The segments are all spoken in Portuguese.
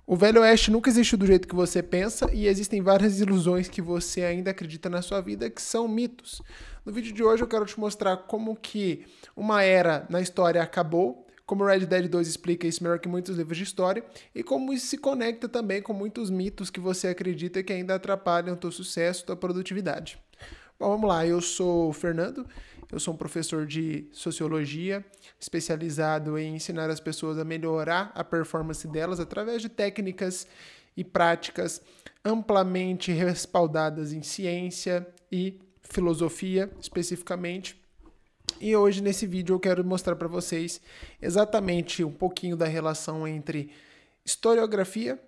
O Velho Oeste nunca existiu do jeito que você pensa e existem várias ilusões que você ainda acredita na sua vida que são mitos. No vídeo de hoje eu quero te mostrar como que uma era na história acabou, como Red Dead 2 explica isso melhor que muitos livros de história, e como isso se conecta também com muitos mitos que você acredita que ainda atrapalham o teu sucesso, tua produtividade. Bom, vamos lá, eu sou o Fernando, eu sou um professor de Sociologia, especializado em ensinar as pessoas a melhorar a performance delas através de técnicas e práticas amplamente respaldadas em ciência e filosofia, especificamente. E hoje, nesse vídeo, eu quero mostrar para vocês exatamente um pouquinho da relação entre historiografia,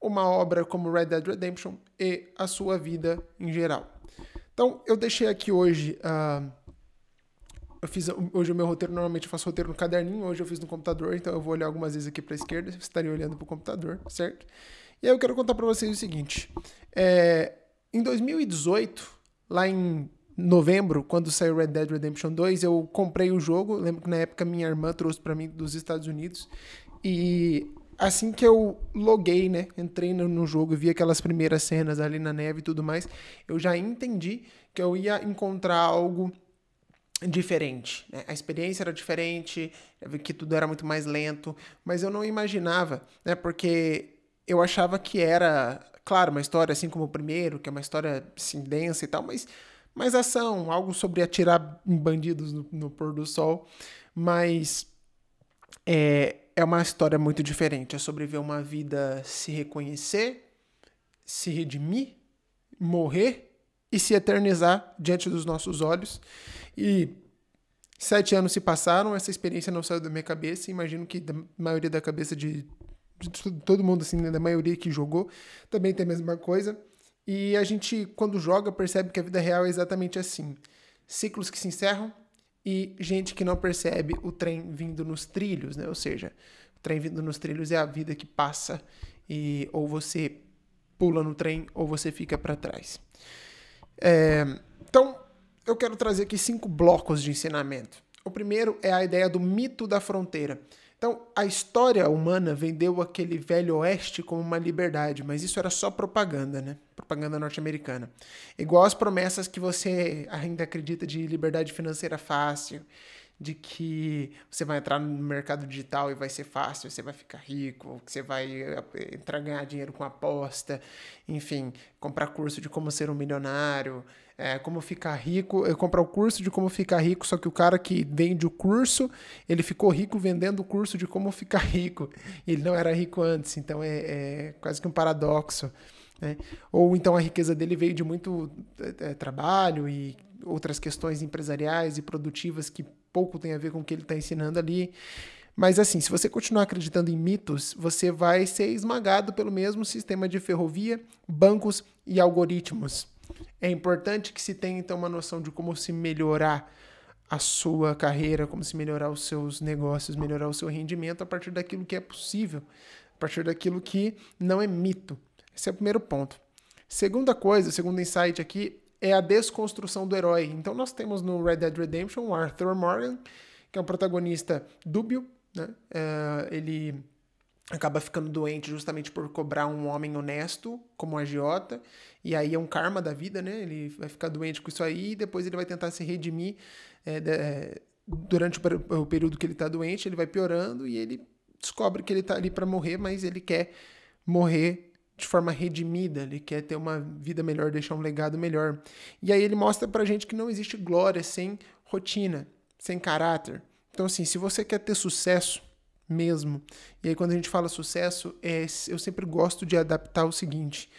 uma obra como Red Dead Redemption e a sua vida em geral. Então, eu deixei aqui hoje, hoje o meu roteiro, normalmente eu faço roteiro no caderninho, hoje eu fiz no computador, então eu vou olhar algumas vezes aqui para a esquerda, você estaria olhando para o computador, certo? E aí eu quero contar para vocês o seguinte, em 2018, lá em novembro, quando saiu Red Dead Redemption 2, eu comprei o jogo, lembro que na época minha irmã trouxe para mim dos Estados Unidos, e assim que eu loguei, né, entrei no jogo e vi aquelas primeiras cenas ali na neve e tudo mais, eu já entendi que eu ia encontrar algo diferente, né? A experiência era diferente, que tudo era muito mais lento, mas eu não imaginava, né, porque eu achava que era, claro, uma história assim como o primeiro, que é uma história assim, densa e tal, mas mais ação, algo sobre atirar em bandidos no pôr do sol, mas é uma história muito diferente, é sobre ver uma vida se reconhecer, se redimir, morrer e se eternizar diante dos nossos olhos. E 7 anos se passaram, essa experiência não saiu da minha cabeça, imagino que da maioria da cabeça de todo mundo, assim, né, da maioria que jogou, também tem a mesma coisa. E a gente, quando joga, percebe que a vida real é exatamente assim. Ciclos que se encerram e gente que não percebe o trem vindo nos trilhos, né? Ou seja, o trem vindo nos trilhos é a vida que passa e ou você pula no trem ou você fica para trás. Então, eu quero trazer aqui 5 blocos de ensinamento. O primeiro é a ideia do mito da fronteira. Então, a história humana vendeu aquele velho oeste como uma liberdade, mas isso era só propaganda, né? Propaganda norte-americana. Igual as promessas que você ainda acredita de liberdade financeira fácil, de que você vai entrar no mercado digital e vai ser fácil, você vai ficar rico, que você vai entrar ganhar dinheiro com aposta, enfim, comprar curso de como ser um milionário, como ficar rico, comprar o curso de como ficar rico, só que o cara que vende o curso, ele ficou rico vendendo o curso de como ficar rico, ele não era rico antes, então é quase que um paradoxo, né? Ou então a riqueza dele veio de muito trabalho e outras questões empresariais e produtivas que pouco tem a ver com o que ele está ensinando ali. Mas assim, se você continuar acreditando em mitos, você vai ser esmagado pelo mesmo sistema de ferrovia, bancos e algoritmos. É importante que se tenha então uma noção de como se melhorar a sua carreira, como se melhorar os seus negócios, melhorar o seu rendimento a partir daquilo que é possível, a partir daquilo que não é mito. Esse é o primeiro ponto. Segunda coisa, segundo insight aqui, é a desconstrução do herói. Então nós temos no Red Dead Redemption o Arthur Morgan, que é um protagonista dúbio, né? Ele acaba ficando doente justamente por cobrar um homem honesto como um agiota, e aí é um karma da vida, né? Ele vai ficar doente com isso aí, e depois ele vai tentar se redimir durante o período que ele está doente, ele vai piorando e ele descobre que ele está ali para morrer, mas ele quer morrer de forma redimida, ele quer ter uma vida melhor, deixar um legado melhor. E aí ele mostra pra gente que não existe glória sem rotina, sem caráter. Então assim, se você quer ter sucesso mesmo, e aí quando a gente fala sucesso, eu sempre gosto de adaptar o seguinte: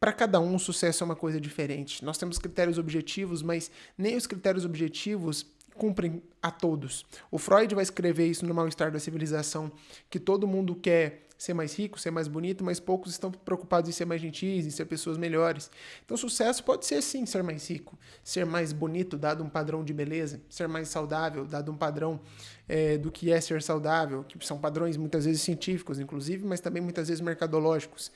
para cada um, o sucesso é uma coisa diferente. Nós temos critérios objetivos, mas nem os critérios objetivos cumprem a todos. O Freud vai escrever isso no Mal-Estar da Civilização, que todo mundo quer ser mais rico, ser mais bonito, mas poucos estão preocupados em ser mais gentis, em ser pessoas melhores. Então, sucesso pode ser, sim, ser mais rico, ser mais bonito, dado um padrão de beleza, ser mais saudável, dado um padrão do que é ser saudável, que são padrões muitas vezes científicos, inclusive, mas também muitas vezes mercadológicos.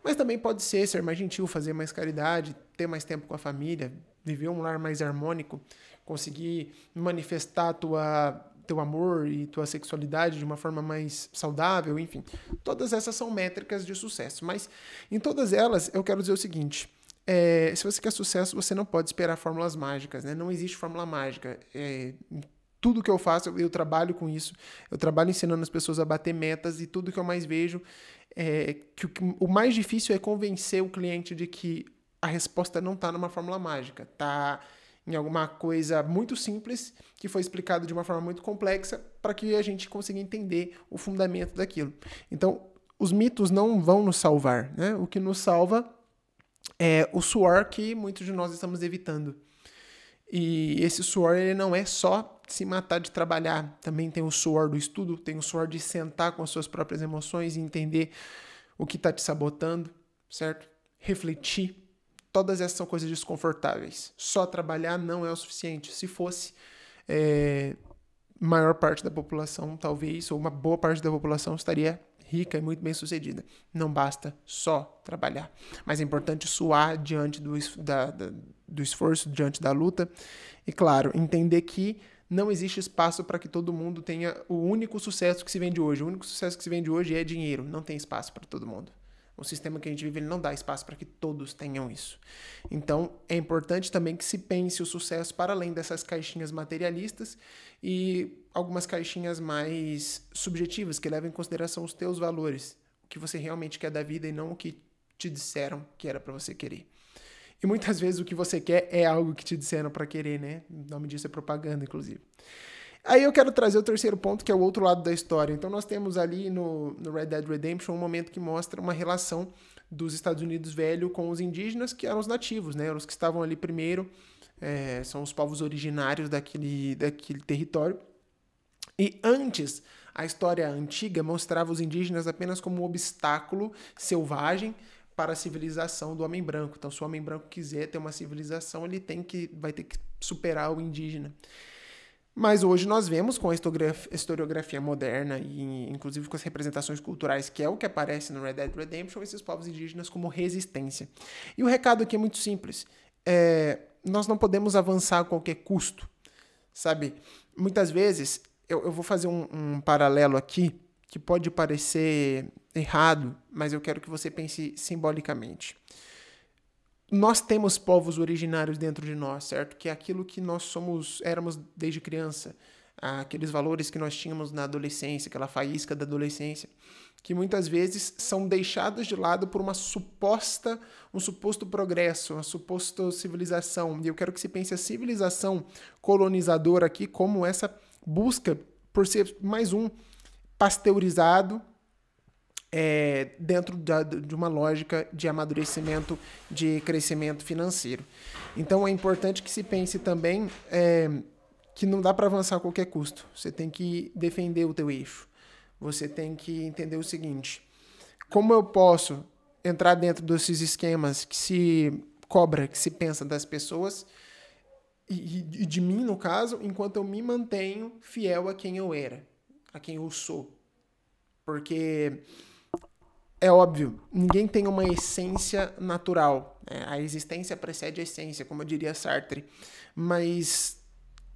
Mas também pode ser mais gentil, fazer mais caridade, ter mais tempo com a família, viver um lar mais harmônico, conseguir manifestar a tua teu amor e tua sexualidade de uma forma mais saudável, enfim. Todas essas são métricas de sucesso, mas em todas elas eu quero dizer o seguinte, se você quer sucesso, você não pode esperar fórmulas mágicas, né? Não existe fórmula mágica. Tudo que eu faço, eu trabalho com isso, eu trabalho ensinando as pessoas a bater metas e tudo que eu mais vejo é que o mais difícil é convencer o cliente de que a resposta não está numa fórmula mágica, está em alguma coisa muito simples que foi explicado de uma forma muito complexa para que a gente consiga entender o fundamento daquilo. Então, os mitos não vão nos salvar, né? O que nos salva é o suor que muitos de nós estamos evitando. E esse suor, ele não é só se matar de trabalhar. Também tem o suor do estudo, tem o suor de sentar com as suas próprias emoções e entender o que está te sabotando, certo? Refletir. Todas essas são coisas desconfortáveis. Só trabalhar não é o suficiente. Se fosse, maior parte da população, talvez, ou uma boa parte da população estaria rica e muito bem sucedida. Não basta só trabalhar. Mas é importante suar diante do esforço, diante da luta. E, claro, entender que não existe espaço para que todo mundo tenha o único sucesso que se vende hoje. O único sucesso que se vende hoje é dinheiro. Não tem espaço para todo mundo. O sistema que a gente vive, ele não dá espaço para que todos tenham isso. Então, é importante também que se pense o sucesso para além dessas caixinhas materialistas e algumas caixinhas mais subjetivas, que levam em consideração os teus valores, o que você realmente quer da vida e não o que te disseram que era para você querer. E muitas vezes o que você quer é algo que te disseram para querer, né? O nome disso é propaganda, inclusive. Aí eu quero trazer o terceiro ponto, que é o outro lado da história. Então nós temos ali no Red Dead Redemption um momento que mostra uma relação dos Estados Unidos velho com os indígenas, que eram os nativos, né? Os que estavam ali primeiro, são os povos originários daquele território. E antes, a história antiga mostrava os indígenas apenas como um obstáculo selvagem para a civilização do homem branco. Então, se o homem branco quiser ter uma civilização, ele vai ter que superar o indígena. Mas hoje nós vemos com a historiografia moderna e inclusive com as representações culturais, que é o que aparece no Red Dead Redemption, esses povos indígenas como resistência. E o recado aqui é muito simples. Nós não podemos avançar a qualquer custo, sabe? Muitas vezes, eu vou fazer um paralelo aqui, que pode parecer errado, mas eu quero que você pense simbolicamente. Nós temos povos originários dentro de nós, certo? Que é aquilo que nós éramos desde criança, aqueles valores que nós tínhamos na adolescência, aquela faísca da adolescência, que muitas vezes são deixados de lado por um suposto progresso, uma suposta civilização. E eu quero que você pense a civilização colonizadora aqui como essa busca por ser mais um pasteurizado, dentro de uma lógica de amadurecimento, de crescimento financeiro. Então é importante que se pense também que não dá para avançar a qualquer custo. Você tem que defender o teu eixo. Você tem que entender o seguinte: como eu posso entrar dentro desses esquemas que se cobra, que se pensa das pessoas e de mim, no caso, enquanto eu me mantenho fiel a quem eu era, a quem eu sou. Porque é óbvio, ninguém tem uma essência natural, né? A existência precede a essência, como eu diria Sartre. Mas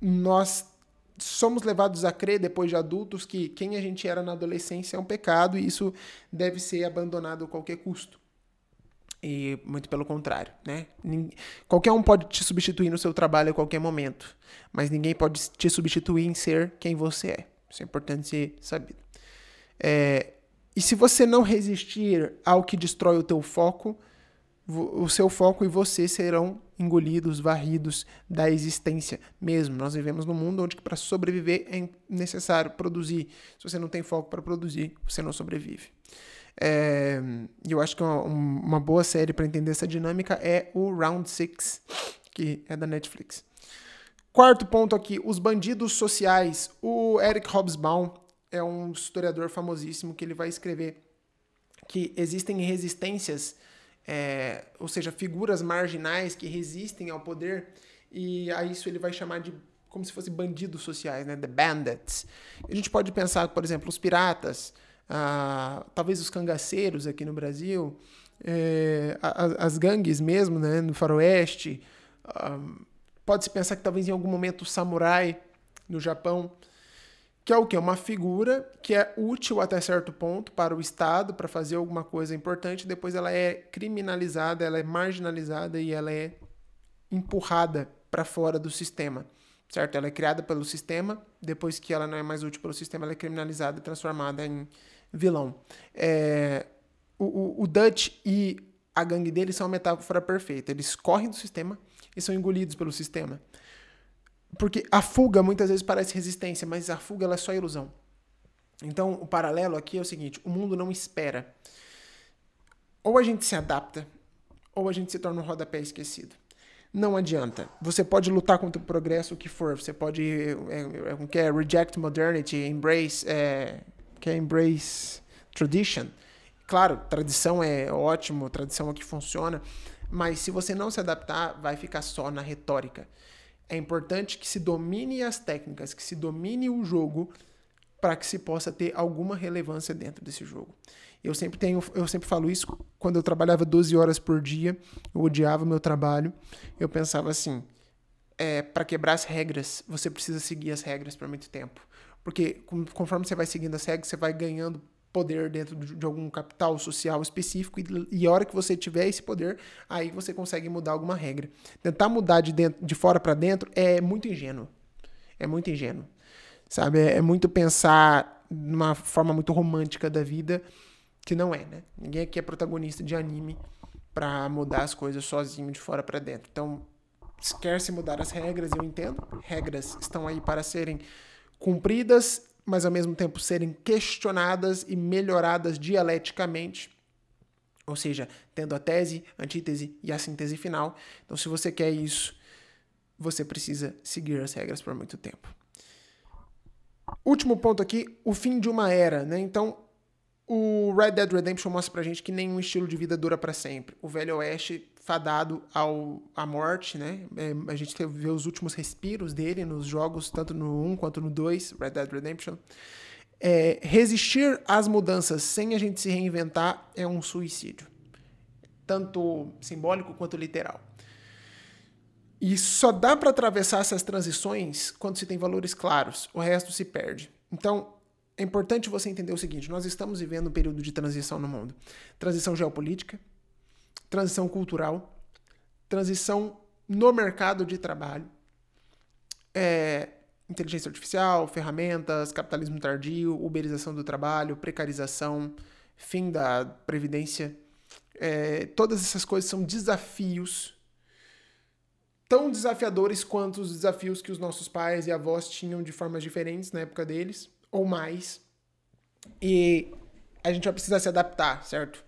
nós somos levados a crer, depois de adultos, que quem a gente era na adolescência é um pecado e isso deve ser abandonado a qualquer custo. E muito pelo contrário, né? Qualquer um pode te substituir no seu trabalho a qualquer momento, mas ninguém pode te substituir em ser quem você é. Isso é importante ser sabido. E se você não resistir ao que destrói o teu foco, o seu foco e você serão engolidos, varridos da existência mesmo. Nós vivemos num mundo onde para sobreviver é necessário produzir. Se você não tem foco para produzir, você não sobrevive. E eu acho que uma boa série para entender essa dinâmica é o Round 6, que é da Netflix. Quarto ponto aqui, os bandidos sociais. O Eric Hobsbawm é um historiador famosíssimo que ele vai escrever que existem resistências, ou seja, figuras marginais que resistem ao poder, e a isso ele vai chamar de como se fossem bandidos sociais, né? The Bandits. A gente pode pensar, por exemplo, os piratas, talvez os cangaceiros aqui no Brasil, as gangues mesmo, né? No faroeste. Pode-se pensar que talvez em algum momento o samurai no Japão. que é o quê? Uma figura que é útil até certo ponto para o Estado, para fazer alguma coisa importante, depois ela é criminalizada, ela é marginalizada e ela é empurrada para fora do sistema, certo? Ela é criada pelo sistema, depois que ela não é mais útil pelo sistema, ela é criminalizada e transformada em vilão. O Dutch e a gangue dele são uma metáfora perfeita. Eles correm do sistema e são engolidos pelo sistema. Porque a fuga muitas vezes parece resistência, mas a fuga ela é só ilusão. Então, o paralelo aqui é o seguinte: o mundo não espera. Ou a gente se adapta, ou a gente se torna um rodapé esquecido. Não adianta. Você pode lutar contra o progresso, o que for. Você pode reject modernity, embrace tradition. Claro, tradição é ótimo, tradição é o que funciona, mas se você não se adaptar, vai ficar só na retórica. É importante que se domine as técnicas, que se domine o jogo, para que se possa ter alguma relevância dentro desse jogo. Eu sempre falo isso quando eu trabalhava 12 horas por dia, eu odiava meu trabalho, eu pensava assim, para quebrar as regras, você precisa seguir as regras por muito tempo. Porque conforme você vai seguindo as regras, você vai ganhando poder dentro de algum capital social específico e a hora que você tiver esse poder, aí você consegue mudar alguma regra. Tentar mudar de fora para dentro é muito ingênuo. É muito ingênuo. Sabe? É muito pensar numa forma muito romântica da vida, que não é, né? Ninguém aqui é protagonista de anime para mudar as coisas sozinho de fora para dentro. Então, quer se mudar as regras, eu entendo. Regras estão aí para serem cumpridas, mas ao mesmo tempo serem questionadas e melhoradas dialeticamente, ou seja, tendo a tese, antítese e a síntese final. Então, se você quer isso, você precisa seguir as regras por muito tempo. Último ponto aqui, o fim de uma era, né? Então, o Red Dead Redemption mostra pra gente que nenhum estilo de vida dura para sempre. O Velho Oeste fadado à morte, né? A gente vê os últimos respiros dele nos jogos, tanto no 1 quanto no 2, Red Dead Redemption. Resistir às mudanças sem a gente se reinventar é um suicídio. Tanto simbólico quanto literal. E só dá para atravessar essas transições quando se tem valores claros. O resto se perde. Então, é importante você entender o seguinte: nós estamos vivendo um período de transição no mundo. Transição geopolítica, transição cultural, transição no mercado de trabalho, inteligência artificial, ferramentas, capitalismo tardio, uberização do trabalho, precarização, fim da previdência. Todas essas coisas são desafios tão desafiadores quanto os desafios que os nossos pais e avós tinham de formas diferentes na época deles, ou mais. E a gente vai precisar se adaptar, certo?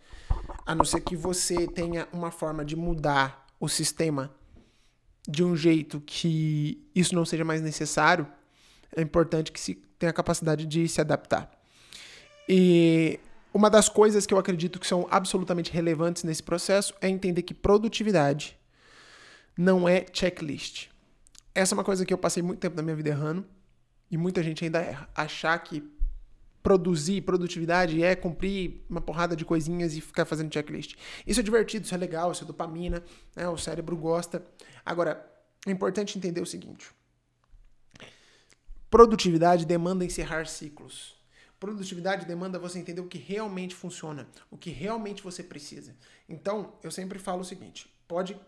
A não ser que você tenha uma forma de mudar o sistema de um jeito que isso não seja mais necessário, é importante que se tenha a capacidade de se adaptar. E uma das coisas que eu acredito que são absolutamente relevantes nesse processo é entender que produtividade não é checklist. Essa é uma coisa que eu passei muito tempo da minha vida errando, e muita gente ainda erra. Achar que produtividade é cumprir uma porrada de coisinhas e ficar fazendo checklist. Isso é divertido, isso é legal, isso é dopamina, né? O cérebro gosta. Agora, é importante entender o seguinte: produtividade demanda encerrar ciclos. Produtividade demanda você entender o que realmente funciona, o que realmente você precisa. Então, eu sempre falo o seguinte: pode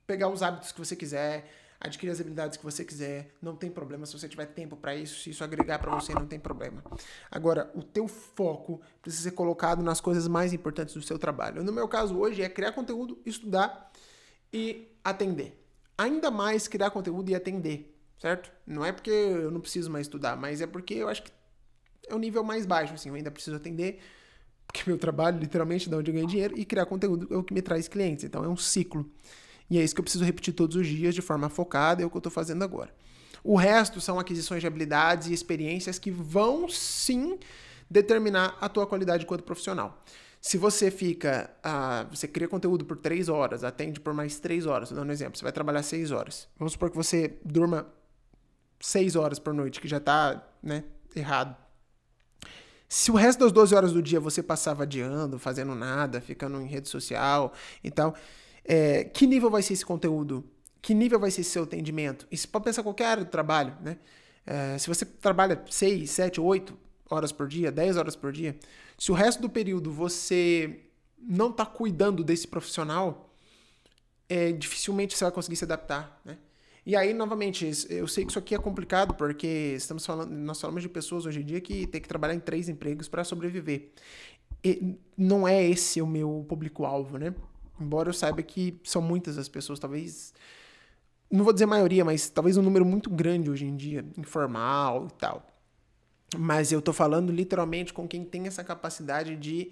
pegar os hábitos que você quiser, adquirir as habilidades que você quiser, não tem problema. Se você tiver tempo para isso, se isso agregar para você, não tem problema. Agora, o teu foco precisa ser colocado nas coisas mais importantes do seu trabalho. No meu caso hoje é criar conteúdo, estudar e atender. Ainda mais criar conteúdo e atender, certo? Não é porque eu não preciso mais estudar, mas é porque eu acho que é o nível mais baixo, assim. Eu ainda preciso atender, porque meu trabalho, literalmente, é de onde eu ganho dinheiro, e criar conteúdo é o que me traz clientes. Então, é um ciclo. E é isso que eu preciso repetir todos os dias de forma focada, é o que eu estou fazendo agora. O resto são aquisições de habilidades e experiências que vão, sim, determinar a tua qualidade enquanto profissional. Se você você cria conteúdo por 3 horas, atende por mais 3 horas, estou dando um exemplo, você vai trabalhar 6 horas. Vamos supor que você durma 6 horas por noite, que já está, né, errado. Se o resto das 12 horas do dia você passava adiando, fazendo nada, ficando em rede social e tal, que nível vai ser esse conteúdo? Que nível vai ser esse seu atendimento? Isso pode pensar em qualquer área do trabalho, né? Se você trabalha 6, 7, 8 horas por dia, 10 horas por dia, se o resto do período você não está cuidando desse profissional, dificilmente você vai conseguir se adaptar, né? E aí, novamente, eu sei que isso aqui é complicado, porque nós falamos de pessoas hoje em dia que tem que trabalhar em 3 empregos para sobreviver. E não é esse o meu público-alvo, né? Embora eu saiba que são muitas as pessoas, talvez, não vou dizer maioria, mas talvez um número muito grande hoje em dia, informal e tal. Mas eu tô falando literalmente com quem tem essa capacidade de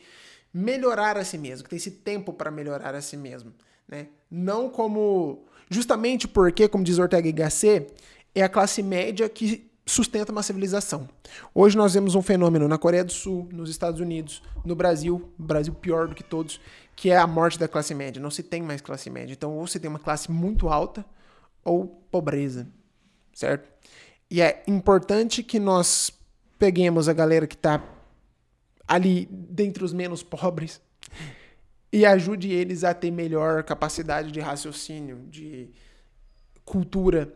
melhorar a si mesmo, que tem esse tempo para melhorar a si mesmo, né? Não como... Justamente porque, como diz Ortega y Gasset, é a classe média que sustenta uma civilização. Hoje nós vemos um fenômeno na Coreia do Sul, nos Estados Unidos, no Brasil pior do que todos, que é a morte da classe média. Não se tem mais classe média. Então, ou você tem uma classe muito alta ou pobreza, certo? E é importante que nós peguemos a galera que está ali dentre os menos pobres e ajude eles a ter melhor capacidade de raciocínio, de cultura,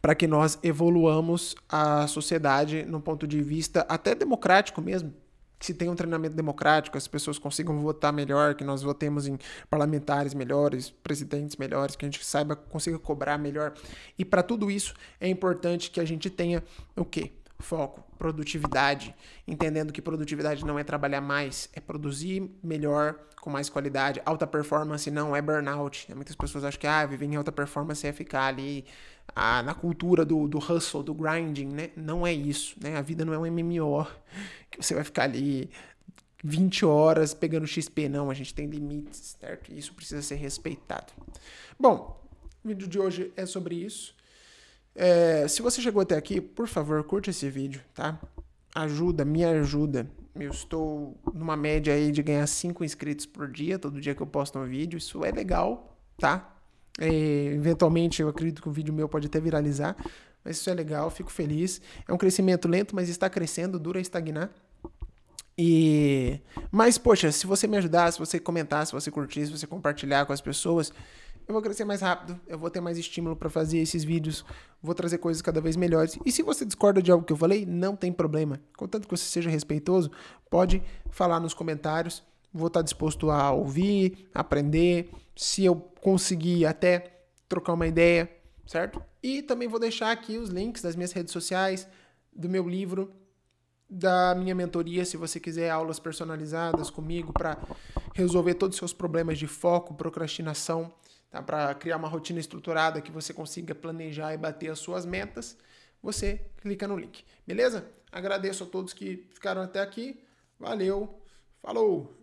para que nós evoluamos a sociedade no ponto de vista até democrático mesmo, que se tenha um treinamento democrático, as pessoas consigam votar melhor, que nós votemos em parlamentares melhores, presidentes melhores, que a gente consiga cobrar melhor. E para tudo isso é importante que a gente tenha o quê? Foco, produtividade, entendendo que produtividade não é trabalhar mais, é produzir melhor, com mais qualidade. Alta performance não é burnout. Muitas pessoas acham que viver em alta performance é ficar ali na cultura do hustle, do grinding, né? Não é isso, né? A vida não é um MMO, que você vai ficar ali 20 horas pegando XP, não. A gente tem limites, certo? E isso precisa ser respeitado. Bom, o vídeo de hoje é sobre isso. Se você chegou até aqui, por favor, curte esse vídeo, tá? Me ajuda. Eu estou numa média aí de ganhar 5 inscritos por dia, todo dia que eu posto um vídeo. Isso é legal, tá? Eventualmente eu acredito que o vídeo meu pode até viralizar, mas isso é legal, fico feliz. É um crescimento lento, mas está crescendo, dura a estagnar. Mas, poxa, se você me ajudar, se você comentar, se você curtir, se você compartilhar com as pessoas, eu vou crescer mais rápido, eu vou ter mais estímulo para fazer esses vídeos, vou trazer coisas cada vez melhores. E se você discorda de algo que eu falei, não tem problema. Contanto que você seja respeitoso, pode falar nos comentários. Vou estar disposto a ouvir, aprender, se eu conseguir até trocar uma ideia, certo? E também vou deixar aqui os links das minhas redes sociais, do meu livro, da minha mentoria, se você quiser aulas personalizadas comigo para resolver todos os seus problemas de foco, procrastinação, tá? Para criar uma rotina estruturada que você consiga planejar e bater as suas metas, você clica no link, beleza? Agradeço a todos que ficaram até aqui, valeu, falou!